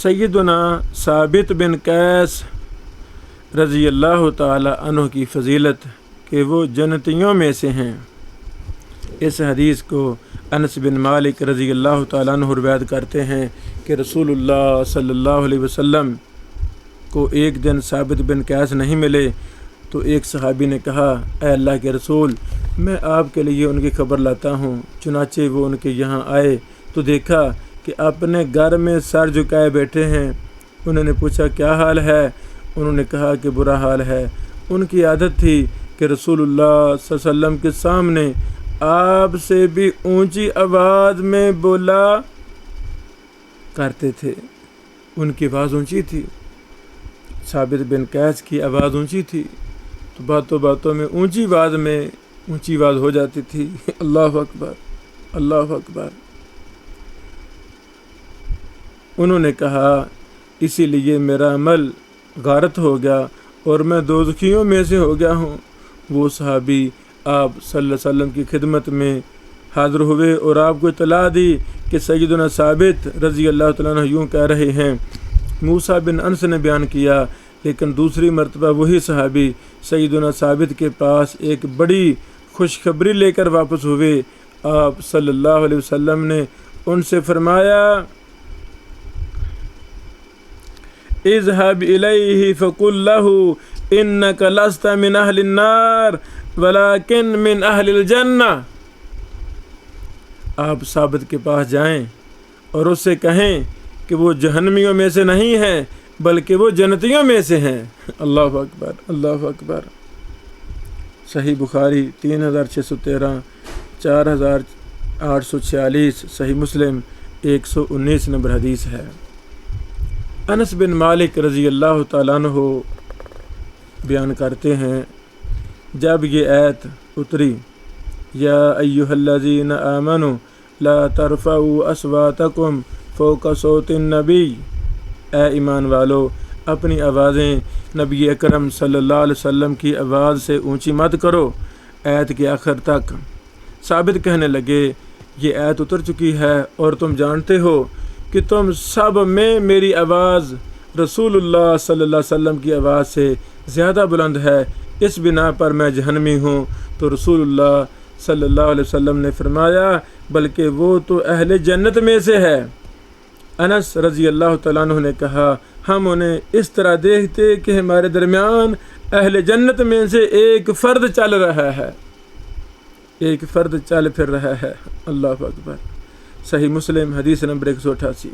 سیدنا ثابت بن قیس رضی اللہ تعالی عنہ کی فضیلت کہ وہ جنتیوں میں سے ہیں، اس حدیث کو انس بن مالک رضی اللہ تعالیٰ عنہ روایت کرتے ہیں کہ رسول اللہ صلی اللہ علیہ وسلم کو ایک دن ثابت بن قیس نہیں ملے تو ایک صحابی نے کہا، اے اللہ کے رسول، میں آپ کے لیے ان کی خبر لاتا ہوں۔ چنانچہ وہ ان کے یہاں آئے تو دیکھا کہ اپنے گھر میں سر جھکائے بیٹھے ہیں۔ انہوں نے پوچھا کیا حال ہے؟ انہوں نے کہا کہ برا حال ہے۔ ان کی عادت تھی کہ رسول اللہ صلی اللہ علیہ وسلم کے سامنے آپ سے بھی اونچی آواز میں بولا کرتے تھے۔ ان کی آواز اونچی تھی، ثابت بن قیس کی آواز اونچی تھی، تو باتوں باتوں میں اونچی آواز ہو جاتی تھی۔ اللہ اکبر، اللہ اکبر۔ انہوں نے کہا اسی لیے میرا عمل غارت ہو گیا اور میں دوزخیوں میں سے ہو گیا ہوں۔ وہ صحابی آپ صلی اللہ علیہ وسلم کی خدمت میں حاضر ہوئے اور آپ کو اطلاع دی کہ سیدنا ثابت رضی اللہ تعالیٰ عنہ یوں کہہ رہے ہیں۔ موسیٰ بن انس نے بیان کیا، لیکن دوسری مرتبہ وہی صحابی سیدنا ثابت کے پاس ایک بڑی خوشخبری لے کر واپس ہوئے۔ آپ صلی اللہ علیہ وسلم نے ان سے فرمایا، اذهب الیہ فقل لہ انک لست من اہل النار ولکن من اہل الجنہ۔ آپ ثابت کے پاس جائیں اور اس سے کہیں کہ وہ جہنمیوں میں سے نہیں ہیں بلکہ وہ جنتیوں میں سے ہیں۔ اللہ اکبر، اللہ اکبر۔ صحیح بخاری 3613، 4846، صحیح مسلم 119 نمبر حدیث ہے۔ انس بن مالک رضی اللہ تعالیٰ عنہ بیان کرتے ہیں، جب یہ آیت اتری، یا ایھا الذین آمنوا لا ترفعوا اصواتکم فوق صوت النبی، اے ایمان والو اپنی آوازیں نبی اکرم صلی اللہ علیہ وسلم کی آواز سے اونچی مت کرو۔ آیت کے آخر تک ثابت کہنے لگے، یہ آیت اتر چکی ہے اور تم جانتے ہو کہ تم سب میں میری آواز رسول اللہ صلی اللہ علیہ وسلم کی آواز سے زیادہ بلند ہے، اس بنا پر میں جہنمی ہوں۔ تو رسول اللہ صلی اللہ علیہ وسلم نے فرمایا، بلکہ وہ تو اہل جنت میں سے ہے۔ انس رضی اللہ تعالیٰ عنہ نے کہا، ہم انہیں اس طرح دیکھتے کہ ہمارے درمیان اہل جنت میں سے ایک فرد چل رہا ہے، ایک فرد چل پھر رہا ہے۔ اللہ اکبر۔ صحیح مسلم حدیث نمبر 188۔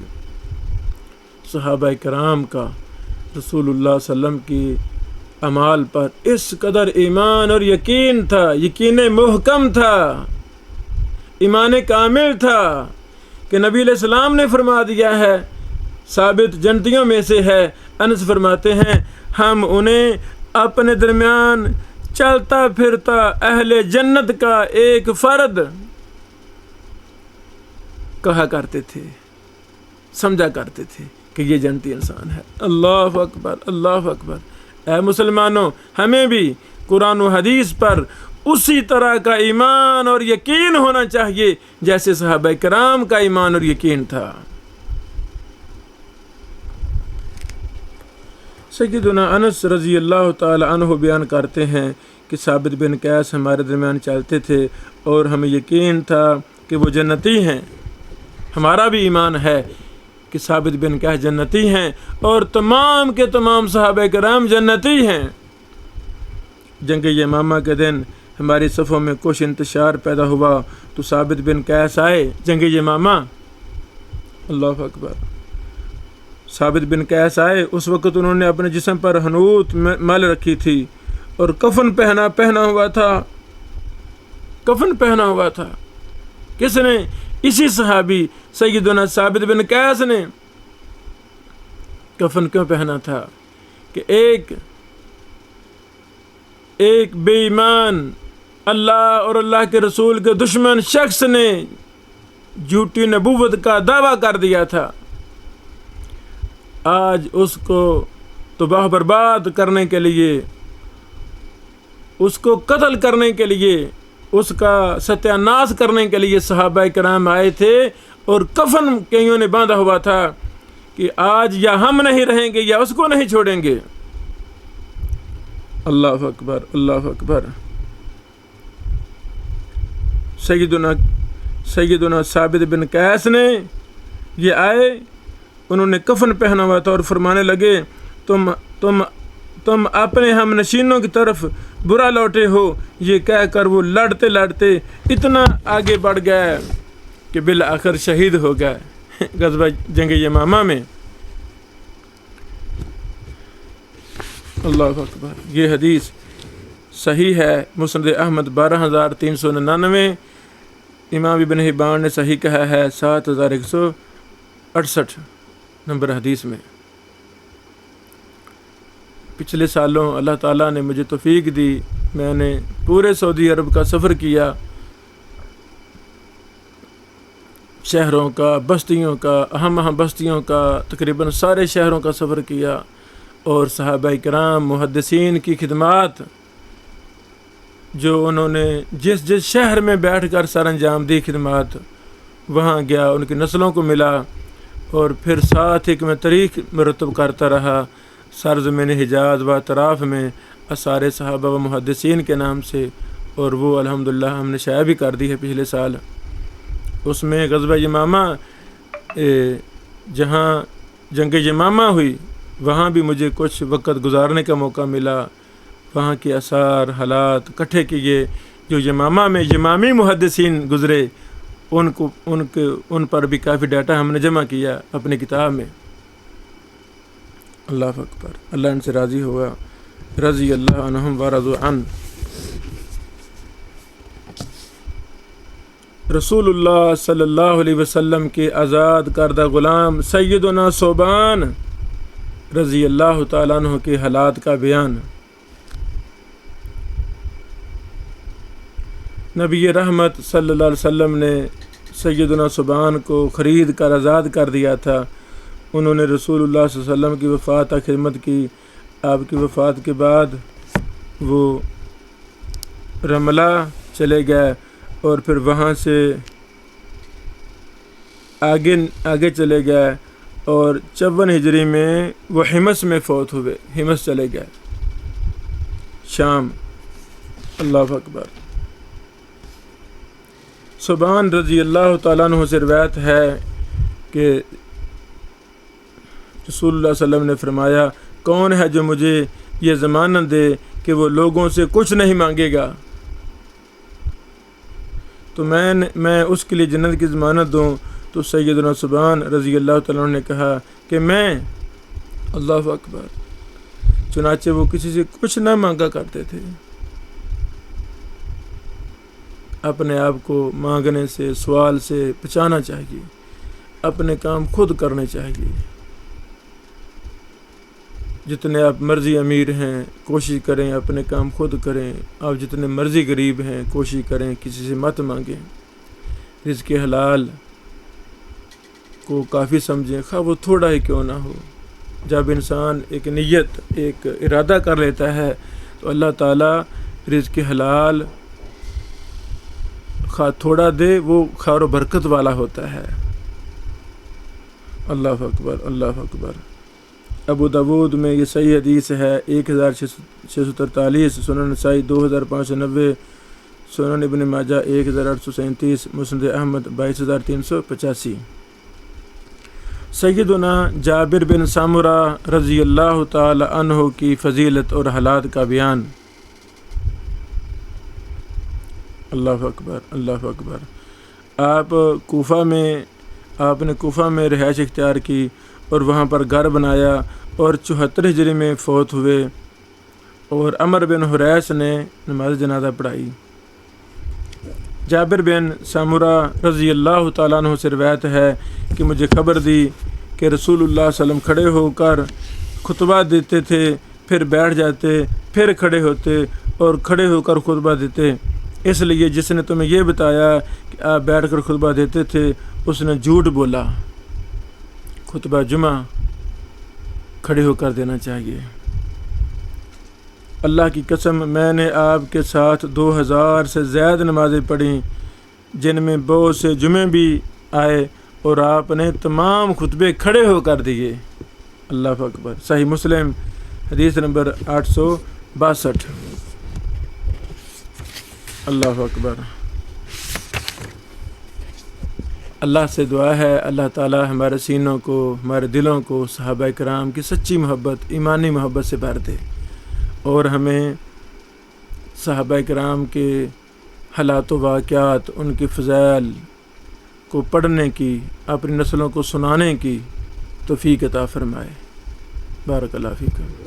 صحابہ کرام کا رسول اللہ صلی اللہ علیہ وسلم کی اعمال پر اس قدر ایمان اور یقین تھا، یقین محکم تھا، ایمان کامل تھا کہ نبی علیہ السلام نے فرما دیا ہے ثابت جنتیوں میں سے ہے۔ انس فرماتے ہیں، ہم انہیں اپنے درمیان چلتا پھرتا اہل جنت کا ایک فرد کہا کرتے تھے، سمجھا کرتے تھے کہ یہ جنتی انسان ہے۔ اللہ اکبر، اللہ اکبر۔ اے مسلمانوں، ہمیں بھی قرآن و حدیث پر اسی طرح کا ایمان اور یقین ہونا چاہیے جیسے صحابہ کرام کا ایمان اور یقین تھا۔ سیدنا انس رضی اللہ تعالی عنہ بیان کرتے ہیں کہ ثابت بن قیس ہمارے درمیان چلتے تھے اور ہمیں یقین تھا کہ وہ جنتی ہیں۔ ہمارا بھی ایمان ہے کہ ثابت بن قیس جنتی ہیں اور تمام کے تمام صحابہ کرام جنتی ہیں۔ جنگ یمامہ کے دن ہماری صفوں میں کچھ انتشار پیدا ہوا تو ثابت بن قیس آئے جنگ یمامہ۔ اللہ اکبر۔ ثابت بن قیس آئے، اس وقت انہوں نے اپنے جسم پر حنوط مل رکھی تھی اور کفن پہنا ہوا تھا، کفن پہنا ہوا تھا۔ کس نے؟ اسی صحابی سیدنا ثابت بن قیس نے۔ کفن کیوں پہنا تھا؟ کہ ایک بے ایمان اللہ اور اللہ کے رسول کے دشمن شخص نے جھوٹی نبوت کا دعویٰ کر دیا تھا۔ آج اس کو تباہ برباد کرنے کے لیے، اس کو قتل کرنے کے لیے، اس کا ستیہ ناش کرنے کے لیے صحابہ کرام آئے تھے اور کفن کئیوں نے باندھا ہوا تھا کہ آج یا ہم نہیں رہیں گے یا اس کو نہیں چھوڑیں گے۔ اللہ اکبر، اللہ اکبر۔ سیدنا ثابت بن قیس نے یہ آئے، انہوں نے کفن پہنا ہوا تھا اور فرمانے لگے تم اپنے ہم نشینوں کی طرف برا لوٹے ہو۔ یہ کہہ کر وہ لڑتے لڑتے اتنا آگے بڑھ گئے کہ بالآخر شہید ہو گئے غزوہ جنگ یمامہ میں۔ اللہ اکبر۔ یہ حدیث صحیح ہے، مسند احمد 12399، امام ابن حبان نے صحیح کہا ہے 7168 نمبر حدیث میں۔ پچھلے سالوں اللہ تعالیٰ نے مجھے توفیق دی، میں نے پورے سعودی عرب کا سفر کیا، شہروں کا، بستیوں کا، اہم بستیوں کا، تقریباً سارے شہروں کا سفر کیا، اور صحابہ کرام محدثین کی خدمات جو انہوں نے جس شہر میں بیٹھ کر سر انجام دی خدمات، وہاں گیا، ان کی نسلوں کو ملا، اور پھر ساتھ ایک میں تاریخ مرتب کرتا رہا سرزمین حجاز و اطراف میں آثار صحابہ و محدثین کے نام سے، اور وہ الحمدللہ ہم نے شائع بھی کر دی ہے پچھلے سال۔ اس میں غزوہ یمامہ جہاں جنگ یمامہ ہوئی وہاں بھی مجھے کچھ وقت گزارنے کا موقع ملا، وہاں کے آثار حالات اکٹھے کیے، جو یمامہ میں یمامی محدثین گزرے ان پر بھی کافی ڈیٹا ہم نے جمع کیا اپنی کتاب میں۔ اللہ اکبر۔ اللہ ان سے راضی ہوا، رضی اللہ عنہم و رضوا عنہ۔ رسول اللہ صلی اللہ علیہ وسلم کے آزاد کردہ غلام سیدنا ثوبان رضی اللہ تعالیٰ عنہ کے حالات کا بیان۔ نبی رحمت صلی اللہ علیہ وسلم نے سیدنا ثوبان کو خرید کر آزاد کر دیا تھا۔ انہوں نے رسول اللہ صلی اللہ علیہ وسلم کی وفات تک خدمت کی۔ آپ کی وفات کے بعد وہ رملہ چلے گئے، اور پھر وہاں سے آگے چلے گئے، اور 54 ہجری میں وہ حمص میں فوت ہوئے، حمص چلے گئے شام۔ اللہ اکبر۔ ثوبان رضی اللہ تعالیٰ عنہ سے روایت ہے کہ رسول اللہ صلی اللہ علیہ وسلم نے فرمایا، کون ہے جو مجھے یہ ضمانت دے کہ وہ لوگوں سے کچھ نہیں مانگے گا، تو میں اس کے لیے جنت کی ضمانت دوں۔ تو سیدنا ثوبان رضی اللہ تعالیٰ عنہ نے کہا کہ میں۔ اللہ اکبر۔ چنانچہ وہ کسی سے کچھ نہ مانگا کرتے تھے، اپنے آپ کو مانگنے سے، سوال سے بچانا چاہیے، اپنے کام خود کرنے چاہیے۔ جتنے آپ مرضی امیر ہیں کوشش کریں اپنے کام خود کریں، آپ جتنے مرضی غریب ہیں کوشش کریں کسی سے مت مانگیں، رزق حلال کو کافی سمجھیں، خواہ وہ تھوڑا ہی کیوں نہ ہو۔ جب انسان ایک نیت، ایک ارادہ کر لیتا ہے تو اللہ تعالیٰ رزق حلال خواہ تھوڑا دے، وہ خیر و برکت والا ہوتا ہے۔ اللہ اکبر، اللہ اکبر۔ ابو داود میں یہ صحیح حدیث ہے 1643، سنن نسائی 2590، سنن ابن ماجہ 1837، مسند احمد 22385۔ سیدنا جابر بن سامرہ رضی اللہ تعالی عنہ کی فضیلت اور حالات کا بیان۔ اللہ اکبر، اللہ اکبر۔ آپ نے کوفہ میں رہائش اختیار کی اور وہاں پر گھر بنایا، اور 74 ہجری میں فوت ہوئے، اور عمر بن حریث نے نماز جنازہ پڑھائی۔ جابر بن سامرہ رضی اللہ تعالیٰ عنہ سے روایت ہے کہ مجھے خبر دی کہ رسول اللہ صلی اللہ علیہ وسلم کھڑے ہو کر خطبہ دیتے تھے، پھر بیٹھ جاتے، پھر کھڑے ہوتے اور کھڑے ہو کر خطبہ دیتے، اس لیے جس نے تمہیں یہ بتایا کہ آپ بیٹھ کر خطبہ دیتے تھے اس نے جھوٹ بولا۔ خطبہ جمعہ کھڑے ہو کر دینا چاہیے۔ اللہ کی قسم میں نے آپ کے ساتھ 2000 سے زیادہ نمازیں پڑھیں، جن میں بہت سے جمعے بھی آئے اور آپ نے تمام خطبے کھڑے ہو کر دیے۔ اللہ اکبر۔ صحیح مسلم حدیث نمبر 862۔ اللہ اکبر۔ اللہ سے دعا ہے اللہ تعالی ہمارے سینوں کو، ہمارے دلوں کو صحابہ کرام کی سچی محبت، ایمانی محبت سے بھر دے، اور ہمیں صحابہ کرام کے حالات و واقعات، ان کی فضائل کو پڑھنے کی، اپنی نسلوں کو سنانے کی توفیق عطا فرمائے۔ بارک اللہ فیکم۔